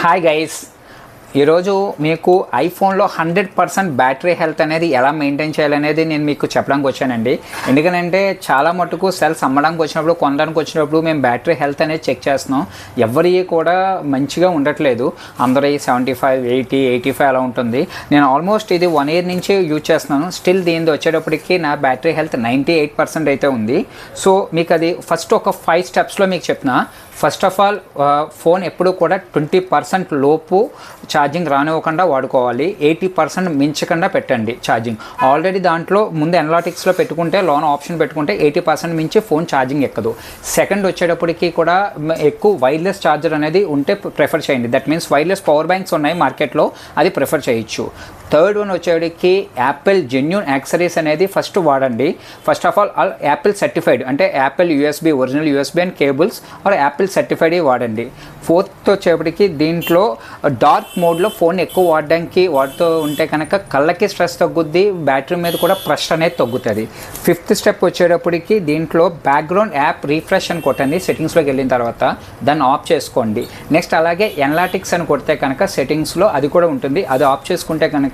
Hi guys, ఈరోజు మీకు ఐఫోన్లో 100% battery health అనేది ఎలా మెయింటైన్ చేయాలనేది నేను మీకు చెప్పడానికి వచ్చానండి. ఎందుకంటే చాలా మటుకు సెల్స్ అమ్మడానికి వచ్చినప్పుడు కొనడానికి వచ్చినప్పుడు మేము బ్యాటరీ హెల్త్ అనేది చెక్ చేస్తున్నాం. ఎవరి కూడా మంచిగా ఉండట్లేదు. అందరూ 75, 80, 85 అలా ఉంటుంది. నేను ఆల్మోస్ట్ ఇది 1 year నుంచి యూజ్ చేస్తున్నాను. స్టిల్ దీనిది వచ్చేటప్పటికి నా బ్యాటరీ హెల్త్ 98% అయితే ఉంది. సో మీకు అది ఫస్ట్ ఒక 5 స్టెప్స్లో మీకు చెప్తున్నా. ఫస్ట్ ఆఫ్ ఆల్ ఫోన్ ఎప్పుడు కూడా 20% లోపు ఛార్జింగ్ రానివ్వకుండా వాడుకోవాలి. 80% మించకుండా పెట్టండి ఛార్జింగ్. ఆల్రెడీ దాంట్లో ముందు ఎనలాటిక్స్లో పెట్టుకుంటే లోన్ ఆప్షన్ పెట్టుకుంటే 80% మించి ఫోన్ ఛార్జింగ్ ఎక్కదు. సెకండ్ వచ్చేటప్పటికి కూడా ఎక్కువ వైర్లెస్ ఛార్జర్ అనేది ఉంటే ప్రిఫర్ చేయండి. That means wireless power banks ఉన్నాయి మార్కెట్లో, అది ప్రిఫర్ చేయొచ్చు. థర్డ్ వన్ వచ్చేటికి యాపిల్ జెన్యూన్ యాక్సరీస్ అనేది ఫస్ట్ వాడండి. First of all Apple certified అంటే Apple USB, original USB and cables are Apple certified వాడండి. ఫోర్త్ వచ్చేప్పటికి దీంట్లో డార్క్ మోడ్లో ఫోన్ ఎక్కువ వాడుతూ ఉంటే కనుక కళ్ళకి స్ట్రెస్ తగ్గుద్ది, బ్యాటరీ మీద కూడా ప్రెషర్ అనేది తగ్గుతుంది. ఫిఫ్త్ స్టెప్ వచ్చేటప్పటికి దీంట్లో బ్యాక్గ్రౌండ్ యాప్ రీఫ్రెష్ అని కొట్టండి. సెట్టింగ్స్లోకి వెళ్ళిన తర్వాత దాన్ని ఆఫ్ చేసుకోండి. నెక్స్ట్ అలాగే ఎనలాటిక్స్ అని కొడితే కనుక సెట్టింగ్స్లో అది కూడా ఉంటుంది. అది ఆఫ్ చేసుకుంటే కనుక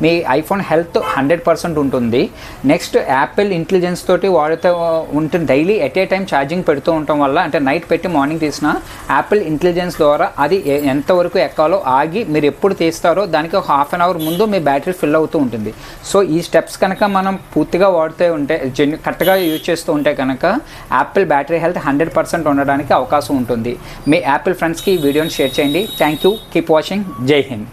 మీ ఐఫోన్ హెల్త్ 100% ఉంటుంది. నెక్స్ట్ యాపిల్ ఇంటెలిజెన్స్ తోటి వాడుతూ ఉంటుంది. Daily at a time charging పెడుతూ ఉండటం వల్ల, అంటే నైట్ పెట్టి మార్నింగ్ తీసిన యాపిల్ ఇంటెలిజెన్స్ ద్వారా అది ఎంతవరకు ఎక్కాలో ఆగి మీరు ఎప్పుడు తీస్తారో దానికి ఒక ½ an hour ముందు మీ బ్యాటరీ ఫిల్ అవుతూ ఉంటుంది. సో ఈ స్టెప్స్ కనుక మనం పూర్తిగా వాడుతూ ఉంటే, కరెక్ట్గా యూజ్ చేస్తూ ఉంటే కనుక యాపిల్ బ్యాటరీ హెల్త్ 100% ఉండడానికి అవకాశం ఉంటుంది. మీ యాపిల్ ఫ్రెండ్స్కి ఈ వీడియోని షేర్ చేయండి. Thank you. Keep watching. జై హింద్.